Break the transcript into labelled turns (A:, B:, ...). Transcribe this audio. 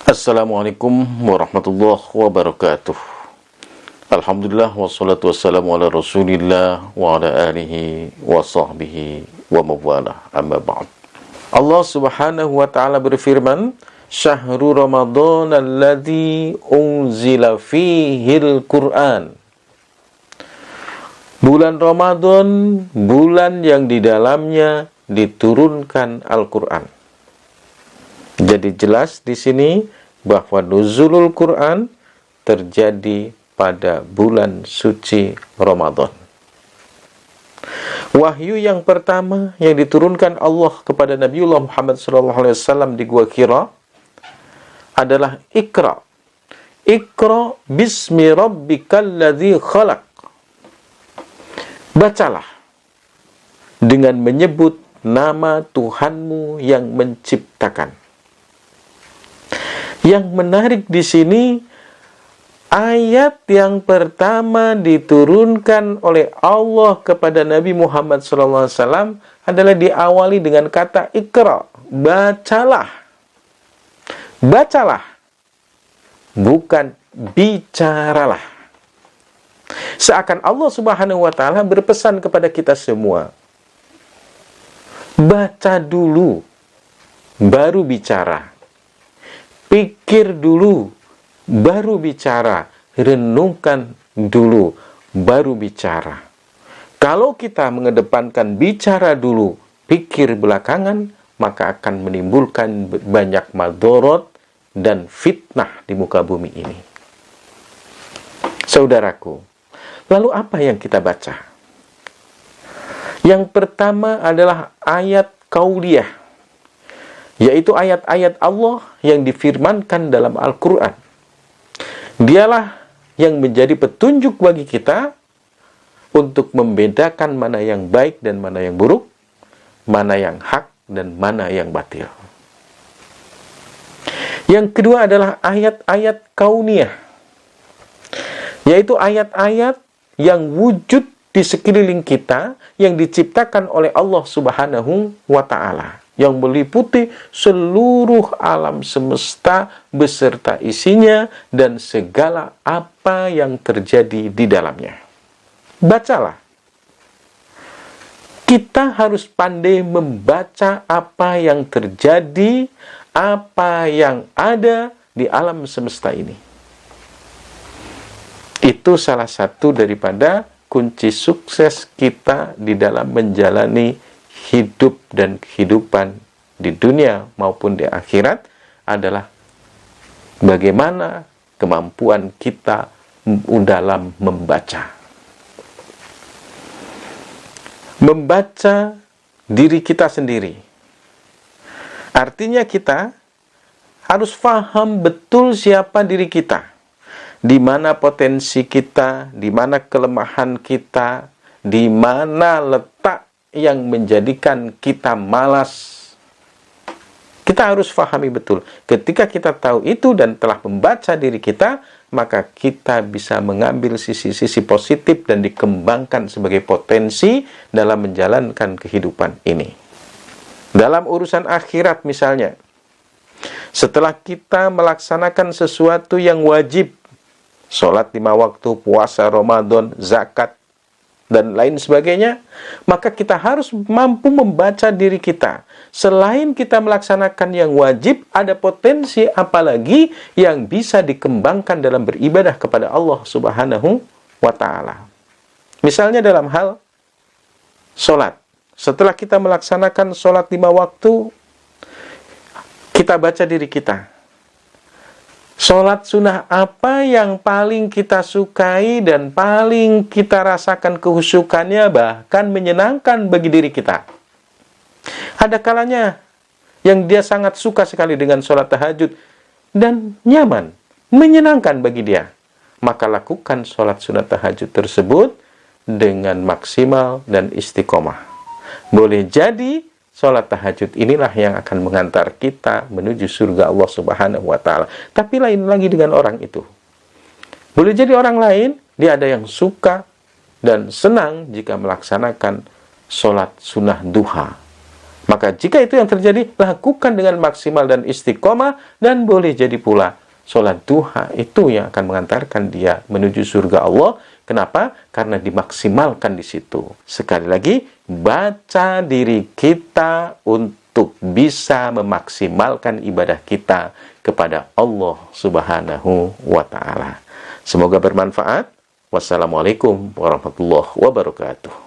A: Assalamualaikum warahmatullahi wabarakatuh. Alhamdulillah wassalatu wassalamu ala rasulillah wa ala alihi wa sahbihi wa mawalah, amma ba'd. Allah subhanahu wa ta'ala berfirman, Syahrul Ramadan alladzi unzila fihil Qur'an. Bulan Ramadan, bulan yang di dalamnya diturunkan Al-Quran. Jadi jelas di sini bahwa nuzulul Quran terjadi pada bulan suci Ramadan. Wahyu yang pertama yang diturunkan Allah kepada Nabiullah Muhammad SAW di Gua Hira adalah Iqra. Iqra bismi rabbikal ladzi khalaq. Bacalah dengan menyebut nama Tuhanmu yang menciptakan. Yang menarik di sini, ayat yang pertama diturunkan oleh Allah kepada Nabi Muhammad SAW adalah diawali dengan kata Iqra, bacalah. Bacalah, bukan bicaralah. Seakan Allah Subhanahu wa ta'ala berpesan kepada kita semua, baca dulu, baru bicara. Pikir dulu, baru bicara. Renungkan dulu, baru bicara. Kalau kita mengedepankan bicara dulu, pikir belakangan, maka akan menimbulkan banyak madorot dan fitnah di muka bumi ini. Saudaraku, lalu apa yang kita baca? Yang pertama adalah ayat kauliyah, yaitu ayat-ayat Allah yang difirmankan dalam Al-Quran. Dialah yang menjadi petunjuk bagi kita untuk membedakan mana yang baik dan mana yang buruk, mana yang hak dan mana yang batil. Yang kedua adalah ayat-ayat kauniyah, yaitu ayat-ayat yang wujud di sekeliling kita yang diciptakan oleh Allah Subhanahu wa ta'ala, yang meliputi seluruh alam semesta beserta isinya dan segala apa yang terjadi di dalamnya. Bacalah. Kita harus pandai membaca apa yang terjadi, apa yang ada di alam semesta ini. Itu salah satu daripada kunci sukses kita di dalam menjalani hidup dan kehidupan di dunia maupun di akhirat adalah bagaimana kemampuan kita dalam membaca. Membaca diri kita sendiri. Artinya kita harus paham betul siapa diri kita, di mana potensi kita, di mana kelemahan kita, di mana letak yang menjadikan kita malas. Kita harus pahami betul. Ketika kita tahu itu dan telah membaca diri kita, maka kita bisa mengambil sisi-sisi positif dan dikembangkan sebagai potensi dalam menjalankan kehidupan ini. Dalam urusan akhirat misalnya, setelah kita melaksanakan sesuatu yang wajib, sholat 5 waktu, puasa Ramadan, zakat, dan lain sebagainya, maka kita harus mampu membaca diri kita. Selain kita melaksanakan yang wajib, ada potensi apalagi yang bisa dikembangkan dalam beribadah kepada Allah Subhanahu wa ta'ala. Misalnya dalam hal sholat. Setelah kita melaksanakan sholat 5 waktu, kita baca diri kita. Sholat sunnah apa yang paling kita sukai dan paling kita rasakan kehusukannya, bahkan menyenangkan bagi diri kita. Ada kalanya yang dia sangat suka sekali dengan sholat tahajud dan nyaman, menyenangkan bagi dia. Maka lakukan sholat sunnah tahajud tersebut dengan maksimal dan istiqomah. Boleh jadi sholat tahajud inilah yang akan mengantar kita menuju surga Allah Subhanahu wa ta'ala. Tapi lain lagi dengan orang itu. Boleh jadi orang lain, dia ada yang suka dan senang jika melaksanakan sholat sunnah duha. Maka jika itu yang terjadi, lakukan dengan maksimal dan istiqomah, dan boleh jadi pula sholat duha itu yang akan mengantarkan dia menuju surga Allah. Kenapa? Karena dimaksimalkan di situ. Sekali lagi, baca diri kita untuk bisa memaksimalkan ibadah kita kepada Allah Subhanahu wa Ta'ala. Semoga bermanfaat. Wassalamualaikum warahmatullahi wabarakatuh.